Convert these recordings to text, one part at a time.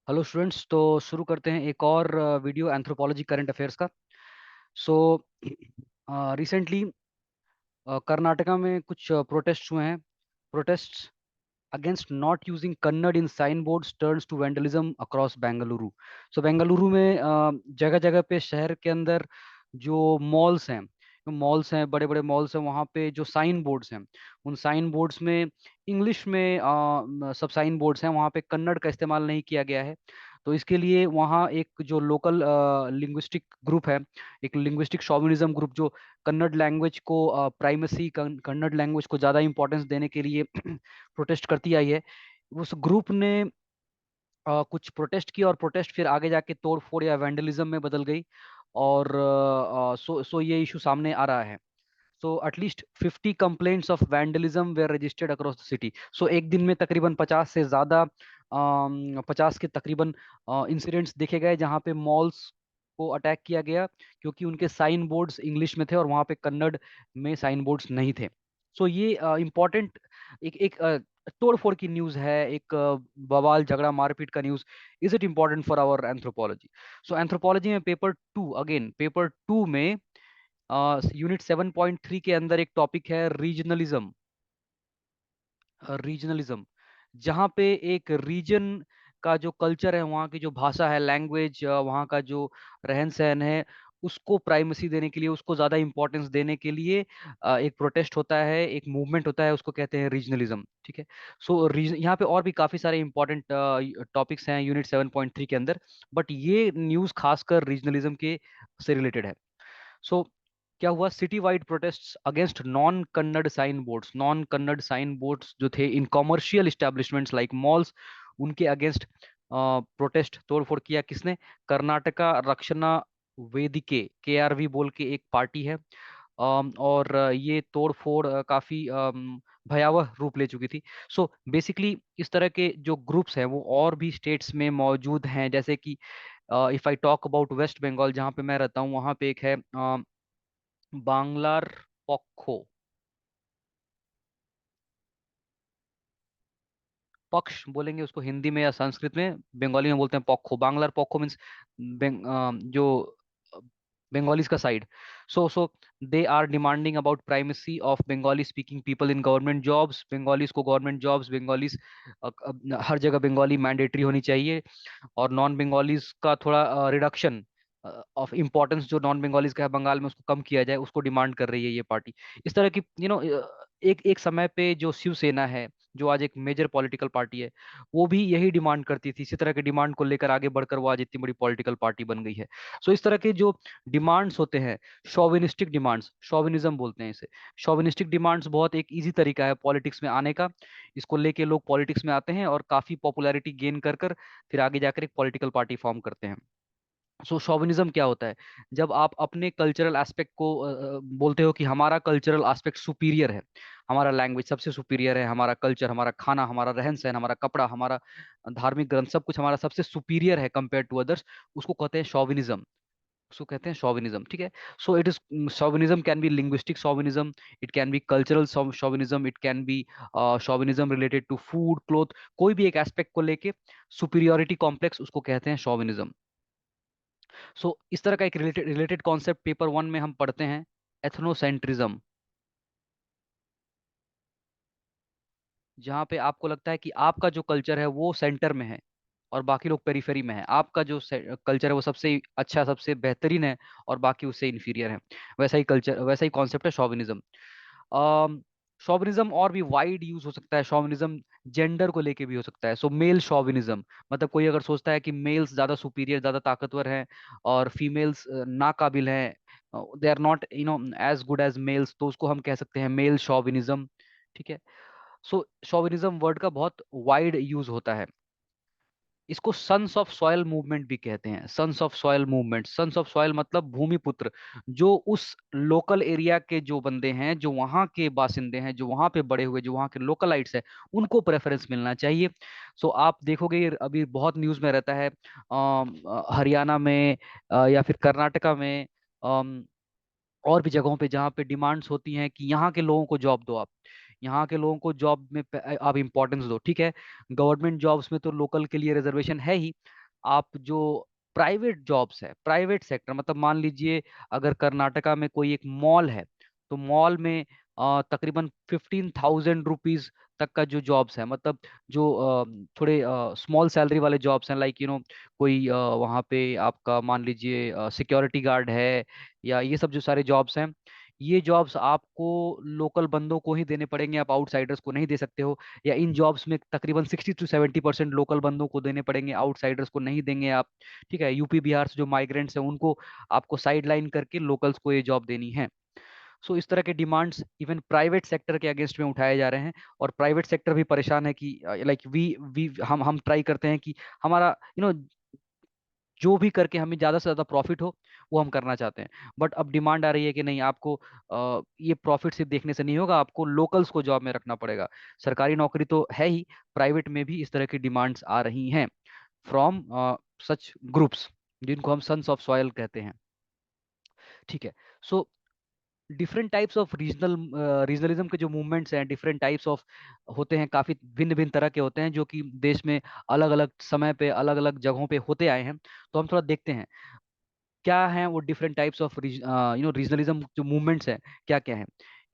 Hello students. तो शुरू करते हैं एक और वीडियो एंथ्रोपोलॉजी करंट अफेयर्स का। सो रिसेंटली कर्नाटका में कुछ प्रोटेस्ट हुए हैं। Protest against not using Kannada in sign boards turns to vandalism across Bengaluru. So Bengaluru में जगह जगह पे शहर के अंदर जो मॉल्स हैं, बड़े बड़े मॉल्स हैं, वहाँ पे जो साइन बोर्ड्स हैं, उन साइन बोर्ड्स में इंग्लिश में सब साइन बोर्ड्स हैं, वहाँ पे कन्नड़ का इस्तेमाल नहीं किया गया है। तो इसके लिए वहाँ एक जो लोकल लिंग्विस्टिक ग्रुप है, एक लिंग्विस्टिक शॉविनिज्म ग्रुप, जो कन्नड़ लैंग्वेज को प्राइमेसी, कन्नड़ लैंग्वेज को ज़्यादा इंपॉर्टेंस देने के लिए प्रोटेस्ट करती आई है। उस ग्रुप ने कुछ प्रोटेस्ट किया और प्रोटेस्ट फिर आगे जाके तोड़ फोड़ या वैंडलिज्म में बदल गई। और सो ये इशू सामने आ रहा है। So at least 50 complaints of vandalism were registered across the city. So एक दिन में तकरीबन 50 से ज़्यादा, 50 के तकरीबन इंसिडेंट्स देखे गए जहाँ पे मॉल्स को अटैक किया गया, क्योंकि उनके साइन बोर्ड्स इंग्लिश में थे और वहाँ पे कन्नड़ में साइन बोर्ड्स नहीं थे। सो ये इम्पोर्टेंट एक एक तोड़ फोड़ की न्यूज़ है, एक बवाल झगड़ा मारपीट का news. Is it important for our anthropology? So anthropology में पेपर टू में यूनिट 7.3 के अंदर एक टॉपिक है रीजनलिज्म। रीजनलिज्म जहाँ पे एक रीजन का जो कल्चर है, वहाँ की जो भाषा है, लैंग्वेज, वहाँ का जो रहन सहन है, उसको प्राइमेसी देने के लिए, उसको ज़्यादा इंपॉर्टेंस देने के लिए एक प्रोटेस्ट होता है, एक मूवमेंट होता है, उसको कहते हैं रीजनलिज्म। ठीक है। सो यहाँ पे और भी काफ़ी सारे इंपॉर्टेंट टॉपिक्स हैं यूनिट 7.3 के अंदर, बट ये न्यूज़ खासकर रीजनलिज्म के से रिलेटेड है। सो क्या हुआ? City wide protest against non Kannada sign boards जो थे in commercial establishments like malls, उनके अगेंस्ट प्रोटेस्ट, तोड़फोड़ किया। किसने? कर्नाटका रक्षणा वेदिके, KRV बोल के एक पार्टी है। और ये तोड़फोड़ काफी भयावह रूप ले चुकी थी। सो बेसिकली इस तरह के जो ग्रुप्स हैं वो और भी स्टेट्स में मौजूद हैं, जैसे कि if I talk about West Bengal, जहाँ पे मैं रहता हूँ, वहाँ पे एक है बांग्लार पक्ष। पक्ष बोलेंगे उसको हिंदी में या संस्कृत में, बंगाली में बोलते हैं पक्खो। बांग्लार पक्खो मीन्स जो बंगालीज का side. So they are demanding about primacy of Bengali speaking people in government jobs. Bengalis को गवर्नमेंट जॉब्स, बंगालीज हर जगह बंगाली मैंडेटरी होनी चाहिए। और नॉन बंगालीज का थोड़ा रिडक्शन ऑफ इम्पोर्टेंस, जो नॉन बंगालीज का है बंगाल में, उसको कम किया जाए, उसको डिमांड कर रही है ये पार्टी। इस तरह की एक एक समय पे जो शिवसेना है, जो आज एक मेजर पॉलिटिकल पार्टी है, वो भी यही डिमांड करती थी। इसी तरह के डिमांड को लेकर आगे बढ़कर वो आज इतनी बड़ी पॉलिटिकल पार्टी बन गई है। सो इस तरह के जो डिमांड्स होते हैं, शोविनिस्टिक डिमांड्स, शोविनिज्म बोलते हैं इसे। शोविनिस्टिक डिमांड्स बहुत एक इजी तरीका है पॉलिटिक्स में आने का। इसको लेके लोग पॉलिटिक्स में आते हैं और काफी पॉपुलैरिटी गेन कर कर फिर आगे जाकर एक पॉलिटिकल पार्टी फॉर्म करते हैं। सो शोविनिज्म क्या होता है? जब आप अपने कल्चरल एस्पेक्ट को बोलते हो कि हमारा कल्चरल एस्पेक्ट सुपीरियर है, हमारा लैंग्वेज सबसे सुपीरियर है, हमारा कल्चर, हमारा खाना, हमारा रहन सहन, हमारा कपड़ा, हमारा धार्मिक ग्रंथ, सब कुछ हमारा सबसे सुपीरियर है कंपेयर टू अदर्स, उसको कहते हैं शोविनिज्म। उसको कहते हैं शोविनिज्म। ठीक है। So it is, chauvinism can be linguistic chauvinism, it can be cultural chauvinism, it can be chauvinism related to food, cloth, कोई भी एक एस्पेक्ट को लेके सुपीरियोरिटी कॉम्प्लेक्स, उसको कहते हैं शोविनिज्म। सो इस तरह का एक related related concept paper one में हम पढ़ते हैं, एथनोसेंट्रिज्म। जहाँ पे आपको लगता है कि आपका जो कल्चर है वो सेंटर में है और बाकी लोग पेरिफेरी में है, आपका जो कल्चर है वो सबसे अच्छा, सबसे बेहतरीन है और बाकी उससे इंफीरियर है। वैसा ही कल्चर, वैसा ही कॉन्सेप्ट है शोविनिज्म। शोविनिज्म और भी वाइड यूज हो सकता है। शोविनिज्म जेंडर को लेके भी हो सकता है। सो मेल शोविनिज्म, मतलब कोई अगर सोचता है कि मेल्स ज्यादा सुपीरियर, ज्यादा ताकतवर हैं और फीमेल्स नाकाबिल हैं, they are not as good as males, तो उसको हम कह सकते हैं मेल शोविनिज्म। ठीक है। सो शोविनिज्म वर्ड का बहुत वाइड यूज होता है। इसको सन्स ऑफ सॉयल मूवमेंट भी कहते हैं। Sons of soil movement, sons of soil मतलब भूमिपुत्र, जो उस लोकल एरिया के जो बंदे हैं, जो वहाँ के बासिंदे हैं, जो वहाँ पे बड़े हुए, जो वहाँ के लोकलाइट्स हैं, उनको प्रेफरेंस मिलना चाहिए। सो आप देखोगे ये अभी बहुत न्यूज़ में रहता है, हरियाणा में या फिर कर्नाटका में, और भी जगहों पे जहाँ पे डिमांड्स होती हैं कि यहाँ के लोगों को जॉब दो आप, यहाँ के लोगों को जॉब में आप इंपॉर्टेंस दो। ठीक है, गवर्नमेंट जॉब्स में तो लोकल के लिए रिजर्वेशन है ही, आप जो प्राइवेट जॉब्स है, प्राइवेट सेक्टर, मतलब मान लीजिए अगर कर्नाटका में कोई एक मॉल है, तो मॉल में तकरीबन 15,000 रुपीज तक का जो जॉब्स है, मतलब जो थोड़े स्मॉल सैलरी वाले जॉब्स हैं, लाइक कोई वहाँ पे आपका मान लीजिए सिक्योरिटी गार्ड है, या ये सब जो सारे जॉब्स हैं, ये जॉब्स आपको लोकल बंदों को ही देने पड़ेंगे, आप आउटसाइडर्स को नहीं दे सकते हो। या इन जॉब्स में तकरीबन 60 to 70% लोकल बंदों को देने पड़ेंगे, आउटसाइडर्स को नहीं देंगे आप। ठीक है, यूपी बिहार से जो माइग्रेंट्स हैं उनको आपको साइड लाइन करके लोकल्स को ये जॉब देनी है। सो इस तरह के डिमांड्स इवन प्राइवेट सेक्टर के अगेंस्ट में उठाए जा रहे हैं, और प्राइवेट सेक्टर भी परेशान है कि लाइक वी हम ट्राई करते हैं कि हमारा जो भी करके हमें ज़्यादा से ज़्यादा प्रॉफिट हो, वो हम करना चाहते हैं। बट अब डिमांड आ रही है कि नहीं, आपको ये प्रॉफिट सिर्फ देखने से नहीं होगा, आपको लोकल्स को जॉब में रखना पड़ेगा। सरकारी नौकरी तो है ही, प्राइवेट में भी इस तरह की डिमांड्स आ रही हैं फ्रॉम सच ग्रुप्स, जिनको हम सन्स ऑफ सॉयल कहते हैं। ठीक है। So different types of regionalism के जो मूवमेंट्स हैं, डिफरेंट टाइप्स ऑफ होते हैं, काफ़ी भिन्न भिन्न तरह के होते हैं, जो कि देश में अलग अलग समय पे अलग अलग जगहों पे होते आए हैं। तो हम थोड़ा देखते हैं क्या हैं वो डिफरेंट टाइप्स ऑफ रीजनलिज्म जो मूवमेंट्स हैं, क्या क्या है।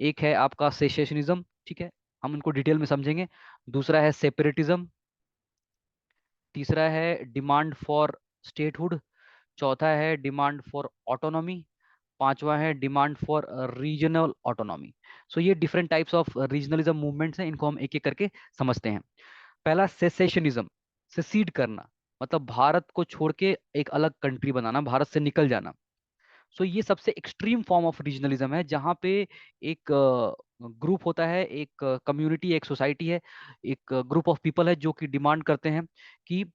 एक है आपका सेशनिज्म, ठीक है, हम उनको डिटेल में समझेंगे। दूसरा है सेपरेटिज्म। तीसरा है डिमांड फॉर स्टेटहुड। चौथा है डिमांड फॉर ऑटोनॉमी। पांचवा है डिमांड फॉर रीजनल ऑटोनॉमी। सो ये different types of regionalism movements हैं, इनको हम एक एक करके समझते हैं। पहला सेसेशनिज्म, सेसीड करना, मतलब भारत को छोड़ के एक अलग कंट्री बनाना, भारत से निकल जाना। सो ये सबसे एक्सट्रीम फॉर्म ऑफ रीजनलिज्म है, जहाँ पे एक ग्रुप होता है, एक कम्युनिटी, एक सोसाइटी है, एक ग्रुप ऑफ पीपल है, जो कि डिमांड करते हैं कि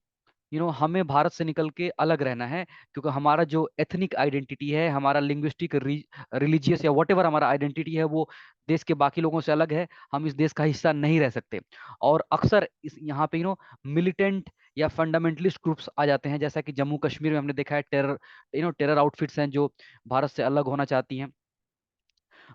हमें भारत से निकल के अलग रहना है, क्योंकि हमारा जो एथनिक आइडेंटिटी है, हमारा लिंग्विस्टिक, रिलीजियस या वट एवर हमारा आइडेंटिटी है, वो देश के बाकी लोगों से अलग है, हम इस देश का हिस्सा नहीं रह सकते। और अक्सर इस यहाँ पे मिलिटेंट या फंडामेंटलिस्ट ग्रुप्स आ जाते हैं, जैसा कि जम्मू कश्मीर में हमने देखा है, टेरर टेरर आउटफिट्स हैं जो भारत से अलग होना चाहती हैं।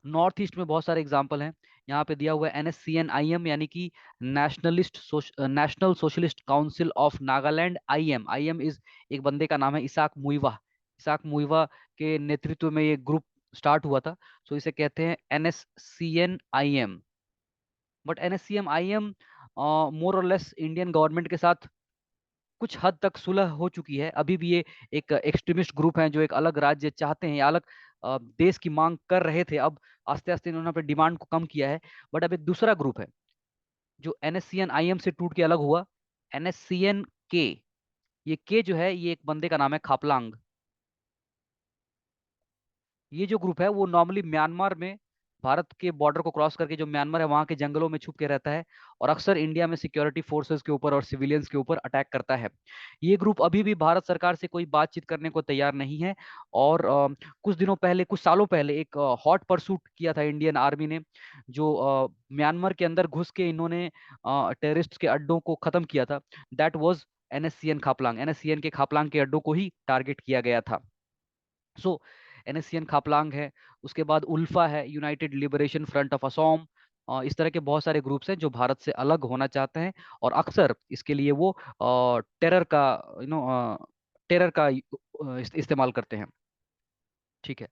नॉर्थ ईस्ट में बहुत सारे एग्जाम्पल हैं। यहाँ पे दिया हुआ है NSCN-IM, यानी कि national socialist council of Nagaland. IM is एक बंदे का नाम है, इसाक मुइवा। इसाक मुइवा के नेतृत्व में ये ग्रुप स्टार्ट हुआ था। सो इसे कहते हैं NSCN-IM। बट NSCN-IM मोर और लेस इंडियन गवर्नमेंट के साथ कुछ हद तक सुलह हो चुकी है। अभी भी ये एक एक्सट्रीमिस्ट ग्रुप है, जो एक अलग राज्य चाहते हैं या अलग देश की मांग कर रहे थे। अब आस्ते आस्ते इन्होंने अपने डिमांड को कम किया है। बट अब एक दूसरा ग्रुप है जो NSCN-IM से टूट के अलग हुआ, NSCN-K। ये के जो है, ये एक बंदे का नाम है, खापलांग। ये जो ग्रुप है वो नॉर्मली म्यांमार में, भारत के बॉर्डर को क्रॉस करके जो म्यांमार है वहां के जंगलों में छुप के रहता है, और अक्सर इंडिया में सिक्योरिटी फोर्सेस के ऊपर और सिविलियंस के ऊपर अटैक करता है। ये ग्रुप अभी भी भारत सरकार से कोई बातचीत करने को तैयार नहीं है। और कुछ दिनों पहले, कुछ सालों पहले एक हॉट परसूट किया था इंडियन आर्मी ने, जो म्यांमार के अंदर घुस के इन्होंने टेररिस्ट के अड्डों को खत्म किया था। That was NSCN Khaplang. NSCN के खापलांग के अड्डों को ही टारगेट किया गया था। सो NSCN खापलांग है। उसके बाद उल्फा है, United liberation front of Assam. इस तरह के बहुत सारे ग्रुप्स हैं जो भारत से अलग होना चाहते हैं, और अक्सर इसके लिए वो टेरर का टेरर का इस्तेमाल करते हैं। ठीक है।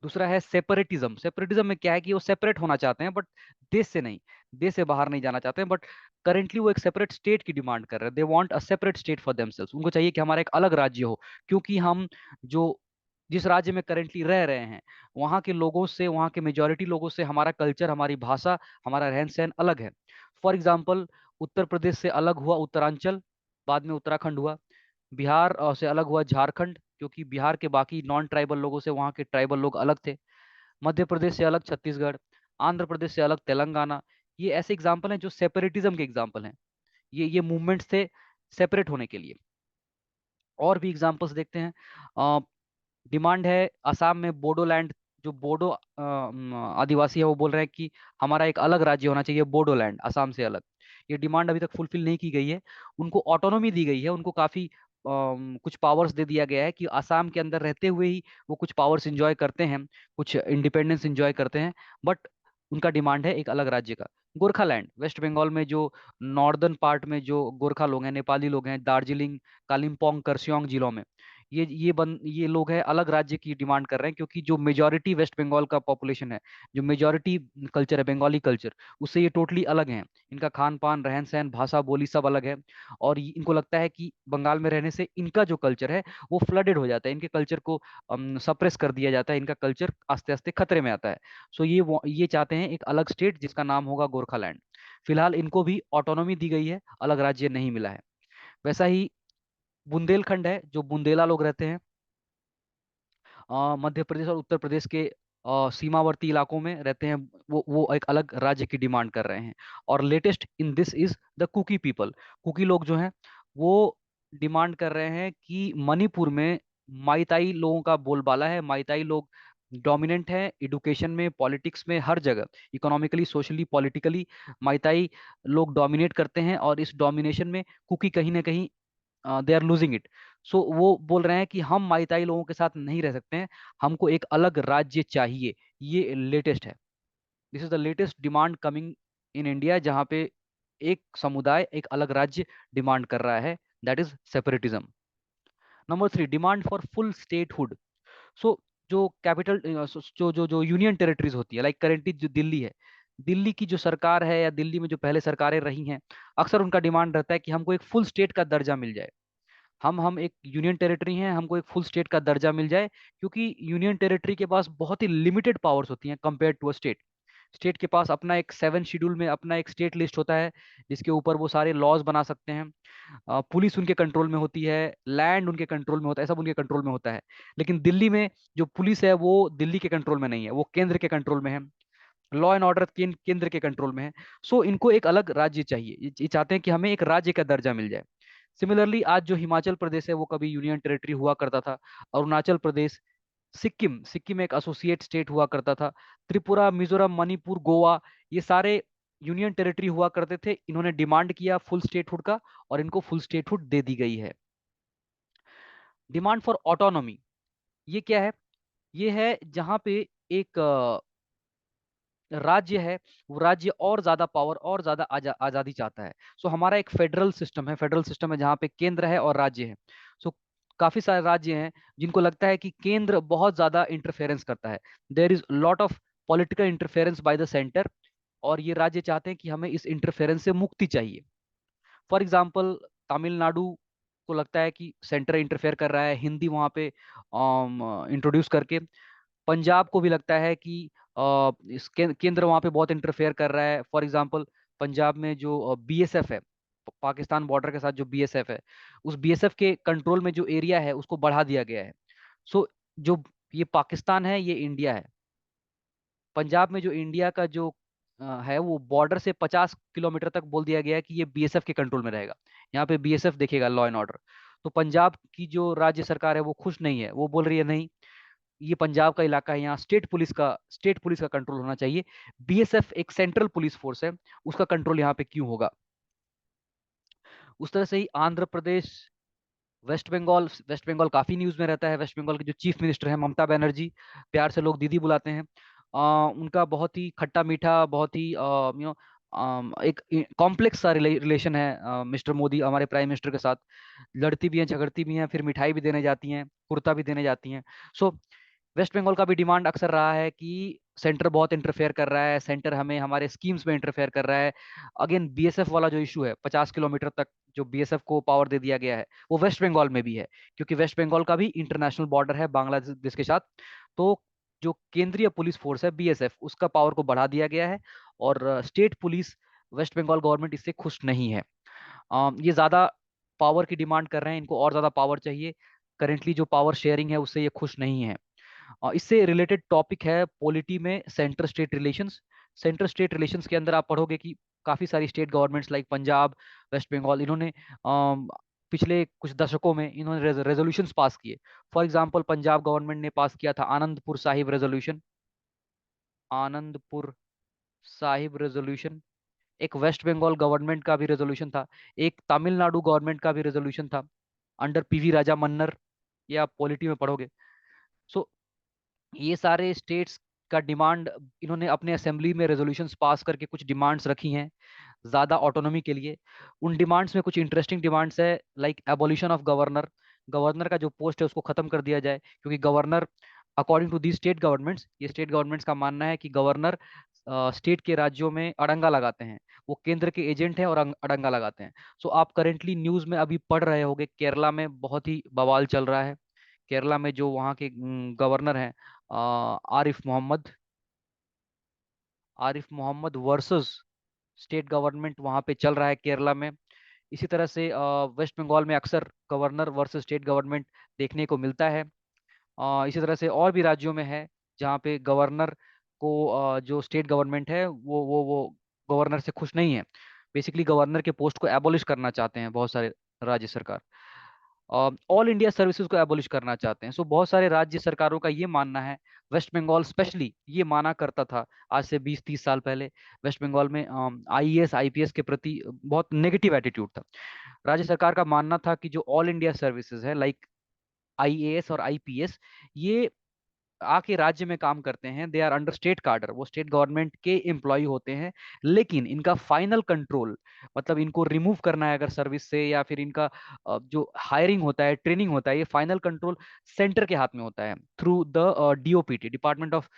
दूसरा है सेपरेटिज्म। सेपरेटिज्म में क्या है कि वो सेपरेट होना चाहते हैं, बट देश से नहीं, देश से बाहर नहीं जाना चाहते हैं, बट करेंटली वो एक सेपरेट स्टेट की डिमांड कर रहे हैं। They want a separate state for themselves. उनको चाहिए कि हमारा एक अलग राज्य हो, क्योंकि हम जो जिस राज्य में करेंटली रह रहे हैं, वहाँ के लोगों से, वहाँ के मेजोरिटी लोगों से हमारा कल्चर, हमारी भाषा, हमारा रहन सहन अलग है। फॉर एग्जाम्पल, उत्तर प्रदेश से अलग हुआ उत्तरांचल, बाद में उत्तराखंड हुआ। बिहार से अलग हुआ झारखंड, क्योंकि बिहार के बाकी नॉन ट्राइबल लोगों से वहाँ के ट्राइबल लोग अलग थे। मध्य प्रदेश से अलग छत्तीसगढ़। आंध्र प्रदेश से अलग तेलंगाना। ये ऐसे एग्जाम्पल हैं जो सेपरेटिज्म के एग्जाम्पल हैं। ये मूवमेंट्स थे सेपरेट होने के लिए। और भी एग्जाम्पल्स देखते हैं। डिमांड है असम में बोडोलैंड। जो बोडो आदिवासी है, वो बोल रहे हैं कि हमारा एक अलग राज्य होना चाहिए, बोडोलैंड, असम से अलग। ये डिमांड अभी तक फुलफिल नहीं की गई है। उनको ऑटोनॉमी दी गई है, उनको काफी कुछ पावर्स दे दिया गया है कि असम के अंदर रहते हुए ही वो कुछ पावर्स इंजॉय करते हैं, कुछ इंडिपेंडेंस इंजॉय करते हैं। बट उनका डिमांड है एक अलग राज्य का। गोरखालैंड, वेस्ट बंगाल में जो नॉर्दर्न पार्ट में जो गोरखा लोग हैं, नेपाली लोग हैं, दार्जिलिंग, कालिम्पोंग, करसियोंग जिलों में, ये लोग हैं, अलग राज्य की डिमांड कर रहे हैं, क्योंकि जो मेजोरिटी वेस्ट बंगाल का पॉपुलेशन है, जो मेजोरिटी कल्चर है बंगाली कल्चर, उससे ये टोटली अलग हैं। इनका खान पान, रहन सहन, भाषा, बोली सब अलग है। और इनको लगता है कि बंगाल में रहने से इनका जो कल्चर है वो फ्लडेड हो जाता है, इनके कल्चर को सप्रेस कर दिया जाता है, इनका कल्चर आस्ते आस्ते खतरे में आता है। सो ये चाहते हैं एक अलग स्टेट जिसका नाम होगा गोरखालैंड। फिलहाल इनको भी ऑटोनॉमी दी गई है, अलग राज्य नहीं मिला है। वैसा ही बुंदेलखंड है, जो बुंदेला लोग रहते हैं मध्य प्रदेश और उत्तर प्रदेश के सीमावर्ती इलाकों में रहते हैं, वो एक अलग राज्य की डिमांड कर रहे हैं। और latest in this is the Kuki people. Kuki लोग जो हैं वो डिमांड कर रहे हैं कि मणिपुर में माइताई लोगों का बोलबाला है, माइताई लोग डोमिनेंट है एडुकेशन में, पॉलिटिक्स में, हर जगह, इकोनॉमिकली, सोशली, पॉलिटिकली माइताई लोग डोमिनेट करते हैं, और इस डोमिनेशन में कुकी कहीं ना कहीं दे आर लूजिंग इट। सो वो बोल रहे हैं कि हम माइताई लोगों के साथ नहीं रह सकते हैं, हमको एक अलग राज्य चाहिए। ये लेटेस्ट है, this is the latest demand coming in India, जहां पे एक समुदाय एक अलग राज्य डिमांड कर रहा है, that is separatism. Number 3, demand for full statehood. So जो कैपिटल जो जो जो यूनियन टेरिटरीज होती है, लाइक करेंटली जो दिल्ली है, दिल्ली की जो सरकार है, या दिल्ली में जो पहले सरकारें रही हैं, अक्सर उनका डिमांड रहता है कि हमको एक फुल स्टेट का दर्जा मिल जाए। हम एक यूनियन टेरिटरी हैं, हमको एक फुल स्टेट का दर्जा मिल जाए, क्योंकि यूनियन टेरिटरी के पास बहुत ही लिमिटेड पावर्स होती हैं compare to a state. State के पास अपना एक 7 शेड्यूल में अपना एक स्टेट लिस्ट होता है, जिसके ऊपर वो सारे लॉज बना सकते हैं। पुलिस उनके कंट्रोल में होती है, लैंड उनके कंट्रोल में होता है, सब उनके कंट्रोल में होता है। लेकिन दिल्ली में जो पुलिस है वो दिल्ली के कंट्रोल में नहीं है, वो केंद्र के कंट्रोल में है। लॉ एंड ऑर्डर केंद्र के कंट्रोल में है। सो इनको एक अलग राज्य चाहिए, ये चाहते हैं कि हमें एक राज्य का दर्जा मिल जाए। सिमिलरली आज जो हिमाचल प्रदेश है वो कभी यूनियन टेरिटरी हुआ करता था, अरुणाचल प्रदेश, सिक्किम, सिक्किम एक एसोसिएट स्टेट हुआ करता था, त्रिपुरा, मिजोरम, मणिपुर, गोवा, ये सारे यूनियन टेरिटरी हुआ करते थे। इन्होंने डिमांड किया फुल स्टेटहुड का, और इनको फुल स्टेटहुड दे दी गई है। डिमांड फॉर ऑटोनॉमी, ये क्या है? ये है जहां पे एक राज्य है, वो राज्य और ज्यादा पावर और ज्यादा आजादी चाहता है। सो हमारा एक फेडरल सिस्टम है, फेडरल सिस्टम है जहाँ पे केंद्र है और राज्य है। सो काफी सारे राज्य हैं जिनको लगता है कि केंद्र बहुत ज्यादा इंटरफेरेंस करता है, there is lot of political interference by the centre, और ये राज्य चाहते हैं कि हमें इस इंटरफेरेंस से मुक्ति चाहिए। फॉर एग्जाम्पल, तमिलनाडु को लगता है कि सेंटर इंटरफेयर कर रहा है हिंदी वहां पे इंट्रोड्यूस करके। पंजाब को भी लगता है कि इस केंद्र वहां पे बहुत इंटरफेयर कर रहा है। फॉर एग्जांपल, पंजाब में जो बीएसएफ है, पाकिस्तान बॉर्डर के साथ जो बीएसएफ है, उस बीएसएफ के कंट्रोल में जो एरिया है उसको बढ़ा दिया गया है। सो जो ये पाकिस्तान है, ये इंडिया है। पंजाब में जो इंडिया का जो है, वो बॉर्डर से 50 किलोमीटर तक बोल दिया गया है कि ये बीएसएफ के कंट्रोल में रहेगा, यहाँ पे बीएसएफ देखेगा लॉ एंड ऑर्डर। तो पंजाब की जो राज्य सरकार है वो खुश नहीं है, वो बोल रही है नहीं, ये पंजाब का इलाका है, यहाँ स्टेट पुलिस का कंट्रोल होना चाहिए। बीएसएफ एक सेंट्रल पुलिस फोर्स है, उसका कंट्रोल यहाँ पे क्यों होगा? उस तरह से ही आंध्र प्रदेश, वेस्ट बंगाल काफी न्यूज में रहता है। वेस्ट बंगाल के जो चीफ मिनिस्टर है ममता बनर्जी, प्यार से लोग दीदी बुलाते हैं, उनका बहुत ही खट्टा मीठा, बहुत ही एक कॉम्प्लेक्स सा रिलेशन है मिस्टर मोदी हमारे प्राइम मिनिस्टर के साथ। लड़ती भी हैं, झगड़ती भी हैं, फिर मिठाई भी देने जाती हैं, कुर्ता भी देने जाती हैं। सो वेस्ट बंगाल का भी डिमांड अक्सर रहा है कि सेंटर बहुत इंटरफेयर कर रहा है, सेंटर हमें हमारे स्कीम्स में इंटरफेयर कर रहा है। अगेन बीएसएफ वाला जो इशू है, 50 किलोमीटर तक जो बीएसएफ को पावर दे दिया गया है, वो वेस्ट बंगाल में भी है, क्योंकि वेस्ट बंगाल का भी इंटरनेशनल बॉर्डर है बांग्लादेश के साथ। तो जो केंद्रीय पुलिस फोर्स है बीएसएफ, उसका पावर को बढ़ा दिया गया है, और state police, West Bengal government इससे खुश नहीं है। ये ज्यादा पावर की डिमांड कर रहे हैं, इनको और ज्यादा पावर चाहिए। करेंटली जो पावर शेयरिंग है उससे ये खुश नहीं है। इससे रिलेटेड टॉपिक है पॉलिटी में centre state relations. Centre state relations के अंदर आप पढ़ोगे कि काफी सारी state governments like Punjab, West Bengal, इन्होंने पिछले कुछ दशकों में इन्होंने रेजोल्यूशंस पास किए। फॉर एग्जांपल, पंजाब गवर्नमेंट ने पास किया था आनंदपुर साहिब रेजोल्यूशन, आनंदपुर साहिब रेजोल्यूशन। एक वेस्ट बंगाल गवर्नमेंट का भी रेजोल्यूशन था, एक तमिलनाडु गवर्नमेंट का भी रेजोल्यूशन था अंडर पीवी राजा मन्नर। ये आप पॉलिटी में पढ़ोगे। सो ये सारे स्टेट्स का डिमांड, इन्होंने अपने असेंबली में रेजोल्यूशंस पास करके कुछ डिमांड्स रखी हैं ज़्यादा ऑटोनॉमी के लिए। उन डिमांड्स में कुछ इंटरेस्टिंग डिमांड्स है, like abolition of governor. Governor का जो पोस्ट है उसको खत्म कर दिया जाए, क्योंकि governor, according to the state governments, ये स्टेट गवर्नमेंट्स का मानना है कि गवर्नर स्टेट के राज्यों में अड़ंगा लगाते हैं, वो केंद्र के एजेंट हैं और अड़ंगा लगाते हैं। सो आप करेंटली न्यूज़ में अभी पढ़ रहे होंगे, केरला में बहुत ही बवाल चल रहा है। केरला में जो वहाँ के गवर्नर हैं, Arif Mohammad, Arif Mohammad versus state government वहाँ पे चल रहा है केरला में। इसी तरह से वेस्ट बंगाल में अक्सर गवर्नर वर्सेस स्टेट गवर्नमेंट देखने को मिलता है। इसी तरह से और भी राज्यों में है जहाँ पे गवर्नर को जो स्टेट गवर्नमेंट है वो गवर्नर से खुश नहीं है। बेसिकली गवर्नर के पोस्ट को एबॉलिश करना चाहते हैं बहुत सारे राज्य सरकार, ऑल इंडिया सर्विसेज को एबॉलिश करना चाहते हैं। सो बहुत सारे राज्य सरकारों का ये मानना है, वेस्ट बंगाल स्पेशली ये माना करता था आज से 20-30 साल पहले, वेस्ट बंगाल में आईएएस आईपीएस के प्रति बहुत नेगेटिव एटीट्यूड था। राज्य सरकार का मानना था कि जो ऑल इंडिया सर्विसेज है, लाइक आईएएस और आईपीएस, ये आके राज्य में काम करते हैं, दे आर अंडर स्टेट कार्डर, वो स्टेट गवर्नमेंट के एम्प्लॉय होते हैं, लेकिन इनका फाइनल कंट्रोल, मतलब इनको रिमूव करना है अगर सर्विस से, या फिर इनका जो हायरिंग होता है, ट्रेनिंग होता है, ये फाइनल कंट्रोल सेंटर के हाथ में होता है through the DOPT, department of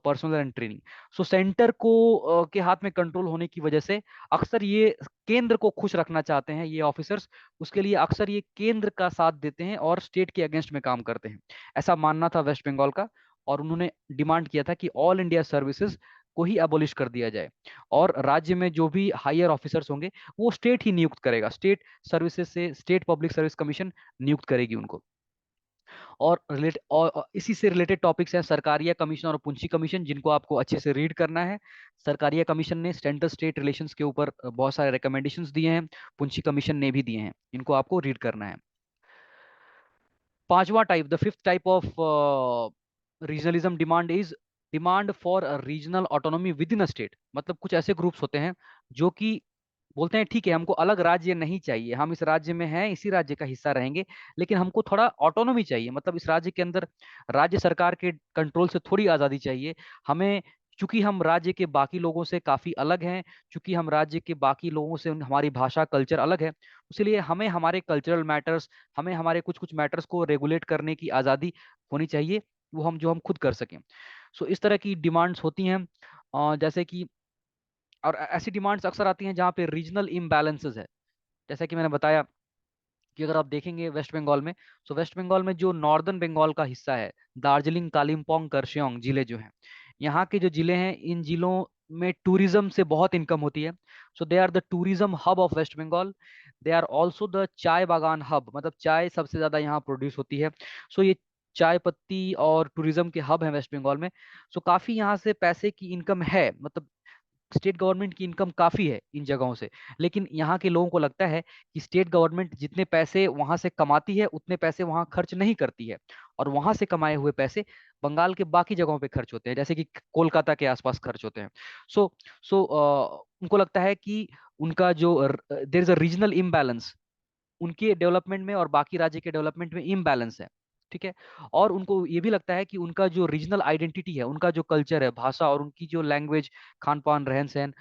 personal and training. So centre को के हाथ में कंट्रोल होने की वजह से अक्सर ये केंद्र को खुश रखना चाहते हैं ये ऑफिसर्स, उसके लिए अक्सर ये केंद्र का साथ देते हैं और स्टेट के अगेंस्ट में काम करते हैं। ऐसा मानना था वेस्ट बंगाल का, और उन्होंने डिमांड किया था कि ऑल इंडिया सर्विसेज को ही एबॉलिश कर दिया जाए, और राज्य में जो भी हायर ऑफिसर्स होंगे वो स्टेट ही नियुक्त करेगा, स्टेट सर्विसेज से स्टेट पब्लिक सर्विस कमीशन नियुक्त करेगी उनको। और इसी से रिलेटेड टॉपिक्स हैं सरकारिया कमीशन और पुंछी कमीशन, जिनको आपको अच्छे से रीड करना है। सरकारिया कमीशन ने सेंट्रल स्टेट रिलेशंस के ऊपर बहुत सारे रिकमेंडेशंस दिए हैं, पुंछी कमीशन ने भी दिए हैं, इनको आपको रीड करना है। पांचवा type, the fifth type of regionalism demand is demand for regional autonomy with in a state. मतलब कुछ ऐसे ग्रुप्स होते हैं जो कि बोलते हैं ठीक है हमको अलग राज्य नहीं चाहिए, हम इस राज्य में हैं, इसी राज्य का हिस्सा रहेंगे, लेकिन हमको थोड़ा ऑटोनॉमी चाहिए, मतलब इस राज्य के अंदर राज्य सरकार के कंट्रोल से थोड़ी आज़ादी चाहिए हमें, चूंकि हम राज्य के बाकी लोगों से काफ़ी अलग हैं, चूंकि हम राज्य के बाकी लोगों से हमारी भाषा कल्चर अलग है, इसलिए हमें हमारे कल्चरल मैटर्स, हमें हमारे कुछ कुछ मैटर्स को रेगुलेट करने की आज़ादी होनी चाहिए, वो हम खुद कर सकें। सो इस तरह की डिमांड्स होती हैं, जैसे कि, और ऐसी डिमांड्स अक्सर आती हैं जहाँ पे रीजनल इम्बैलेंसेस है। जैसा कि मैंने बताया कि अगर आप देखेंगे वेस्ट बंगाल में, तो वेस्ट बंगाल में जो नॉर्दर्न बंगाल का हिस्सा है, दार्जिलिंग, कालिम्पोंग, करसियोंग जिले जो हैं, यहाँ के जो जिले हैं, इन जिलों में टूरिज्म से बहुत इनकम होती है। So they are the tourism hub of West Bengal, they are also the chai bagan hub, मतलब चाय सबसे ज्यादा यहाँ प्रोड्यूस होती है। सो ये चाय पत्ती और टूरिज्म के हब हैं वेस्ट बंगाल में। सो काफी यहाँ से पैसे की इनकम है, मतलब स्टेट गवर्नमेंट की इनकम काफी है इन जगहों से। लेकिन यहाँ के लोगों को लगता है कि स्टेट गवर्नमेंट जितने पैसे वहां से कमाती है उतने पैसे वहां खर्च नहीं करती है, और वहां से कमाए हुए पैसे बंगाल के बाकी जगहों पे खर्च होते हैं, जैसे कि कोलकाता के आसपास खर्च होते हैं। सो सो उनको लगता है कि उनका जो there is a regional imbalance, उनके डेवलपमेंट में और बाकी राज्य के डेवलपमेंट में इम्बैलेंस है। ठीक है। और उनको ये भी लगता है कि उनका जो रीजनल आइडेंटिटी है, उनका जो कल्चर है, भाषा, और उनकी जो लैंग्वेज, खान पान, रहन सहन,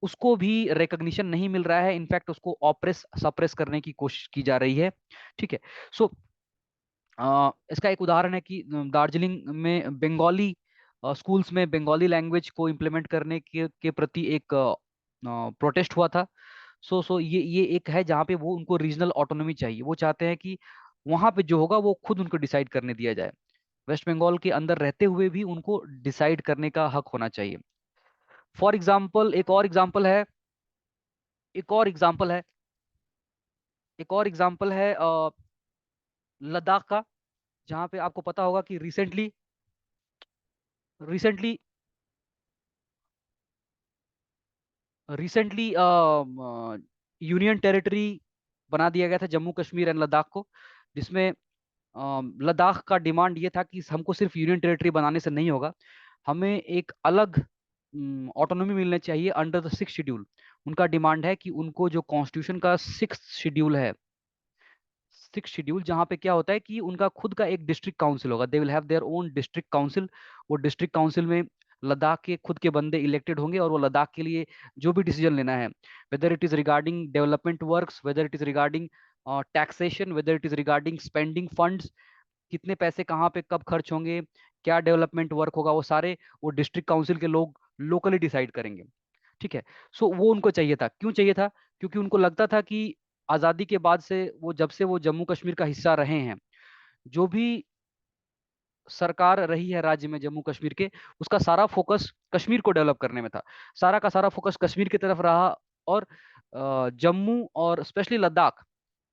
उसको भी रिकग्निशन नहीं मिल रहा है, इनफैक्ट उसको ऑप्रेस सप्रेस करने की कोशिश की जा रही है। ठीक है। सो इसका एक उदाहरण है कि दार्जिलिंग में बंगाली स्कूल्स में बंगाली लैंग्वेज को इम्प्लीमेंट करने के प्रति एक प्रोटेस्ट हुआ था। सो ये एक है जहाँ पे वो उनको रीजनल ऑटोनॉमी चाहिए, वो चाहते हैं कि वहां पे जो होगा वो खुद उनको डिसाइड करने दिया जाए, वेस्ट बंगाल के अंदर रहते हुए भी उनको डिसाइड करने का हक होना चाहिए। फॉर एग्जाम्पल, एक और एग्जाम्पल है एक और एग्जाम्पल है लद्दाख का, जहाँ पे आपको पता होगा कि recently recently recently union territory बना दिया गया था जम्मू कश्मीर एंड लद्दाख को, जिसमें लद्दाख का डिमांड ये था कि हमको सिर्फ यूनियन टेरिटरी बनाने से नहीं होगा, हमें एक अलग ऑटोनॉमी मिलनी चाहिए अंडर द सिक्स शेड्यूल। उनका डिमांड है कि उनको जो कॉन्स्टिट्यूशन का सिक्स शेड्यूल है, सिक्स शेड्यूल, जहाँ पे क्या होता है कि उनका खुद का एक डिस्ट्रिक्ट काउंसिल होगा, they will have their own district council. वो डिस्ट्रिक्ट काउंसिल में लद्दाख के खुद के बंदे इलेक्टेड होंगे और वो लद्दाख के लिए जो भी डिसीजन लेना है, whether it is regarding development works, whether it is regarding taxation, whether it is regarding spending funds, कितने पैसे कहाँ पे कब खर्च होंगे, क्या डेवलपमेंट वर्क होगा, वो सारे वो डिस्ट्रिक्ट काउंसिल के लोग लोकली डिसाइड करेंगे। ठीक है। सो वो उनको चाहिए था, क्यों चाहिए था? क्योंकि उनको लगता था कि आज़ादी के बाद से वो, जब से वो जम्मू कश्मीर का हिस्सा रहे हैं, जो भी सरकार रही है राज्य में जम्मू कश्मीर के, उसका सारा फोकस कश्मीर को डेवलप करने में था, सारा का सारा फोकस कश्मीर की तरफ रहा। और जम्मू और स्पेशली लद्दाख,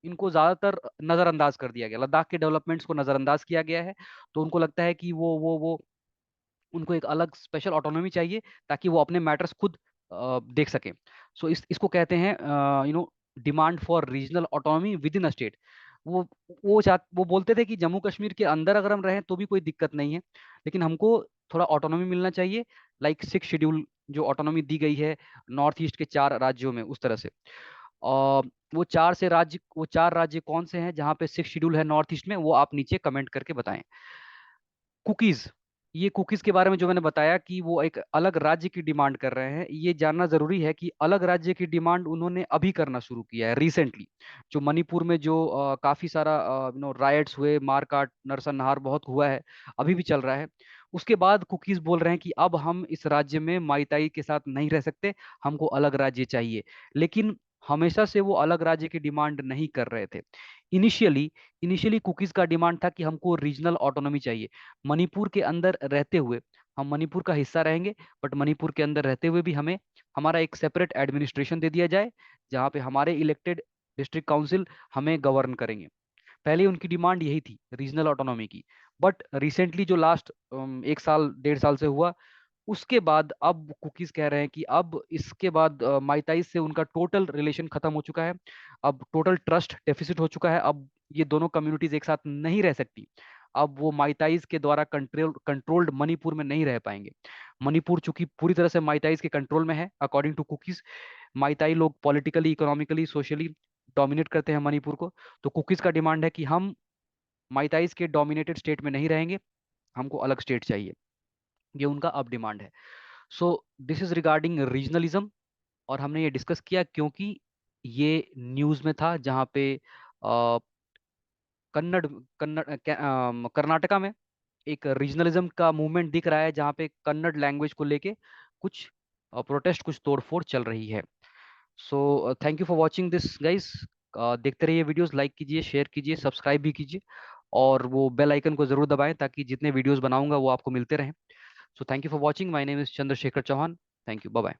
इनको ज्यादातर नजरअंदाज कर दिया गया, लद्दाख के डेवलपमेंट्स को नजरअंदाज किया गया है। तो उनको लगता है कि वो उनको एक अलग स्पेशल ऑटोनॉमी चाहिए, ताकि वो अपने मैटर्स खुद देख सकें। सो इसको कहते हैं demand for regional autonomy with in a state. वो वो बोलते थे कि जम्मू कश्मीर के अंदर अगर हम रहें तो भी कोई दिक्कत नहीं है, लेकिन हमको थोड़ा ऑटोनॉमी मिलना चाहिए, लाइक 6 शेड्यूल जो ऑटोनॉमी दी गई है नॉर्थ ईस्ट के 4 राज्यों में, उस तरह से। और वो 4 राज्य कौन से हैं जहाँ पे 6 शेड्यूल है नॉर्थ ईस्ट में, वो आप नीचे कमेंट करके बताएं। कुकीज, ये कुकीज के बारे में जो मैंने बताया कि वो एक अलग राज्य की डिमांड कर रहे हैं, ये जानना जरूरी है कि अलग राज्य की डिमांड उन्होंने अभी करना शुरू किया है रिसेंटली। जो मणिपुर में जो काफी सारा रायट्स हुए, मारकाट नरसंहार बहुत हुआ है, अभी भी चल रहा है। उसके बाद कुकीज बोल रहे हैं कि अब हम इस राज्य में माइताई के साथ नहीं रह सकते, हमको अलग राज्य चाहिए। लेकिन हमेशा से वो अलग राज्य की डिमांड नहीं कर रहे थे। इनिशियली इनिशियली कुकीज का डिमांड था कि हमको रीजनल ऑटोनॉमी चाहिए, मणिपुर के अंदर रहते हुए, हम मणिपुर का हिस्सा रहेंगे, बट मणिपुर के अंदर रहते हुए भी हमें हमारा एक सेपरेट एडमिनिस्ट्रेशन दे दिया जाए, जहाँ पे हमारे इलेक्टेड डिस्ट्रिक्ट काउंसिल हमें गवर्न करेंगे। पहले उनकी डिमांड यही थी, रीजनल ऑटोनॉमी की। बट रिसेंटली जो लास्ट 1 साल 1.5 साल से हुआ, उसके बाद अब कुकीज कह रहे हैं कि अब इसके बाद माइताई से उनका टोटल रिलेशन खत्म हो चुका है, अब टोटल ट्रस्ट डेफिसिट हो चुका है, अब ये दोनों कम्युनिटीज एक साथ नहीं रह सकती। अब वो माइताईज के द्वारा कंट्रोल्ड मणिपुर में नहीं रह पाएंगे। मणिपुर चूंकि पूरी तरह से माइताईज के कंट्रोल में है अकॉर्डिंग टू कुकीज, माइताई लोग पॉलिटिकली, इकोनॉमिकली, सोशली डोमिनेट करते हैं मणिपुर को। तो कुकीज का डिमांड है कि हम माइताईज के डोमिनेटेड स्टेट में नहीं रहेंगे, हमको अलग स्टेट चाहिए। ये उनका अब डिमांड है। So this is regarding regionalism. और हमने ये डिस्कस किया क्योंकि ये न्यूज़ में था, जहाँ पे अ, कन्नड़ कन्नड़ कर्नाटका में एक रीजनलिज्म का मूवमेंट दिख रहा है, जहाँ पे कन्नड़ लैंग्वेज को लेके कुछ प्रोटेस्ट, कुछ तोड़फोड़ चल रही है। सो thank you for watching this guys. देखते रहिए वीडियोस, लाइक कीजिए, शेयर कीजिए, सब्सक्राइब भी कीजिए, और वो बेल आइकन को जरूर दबाएं ताकि जितने वीडियोस बनाऊंगा वो आपको मिलते रहें। So thank you for watching, my name is Chandrashekhar Chauhan. Thank you, bye bye.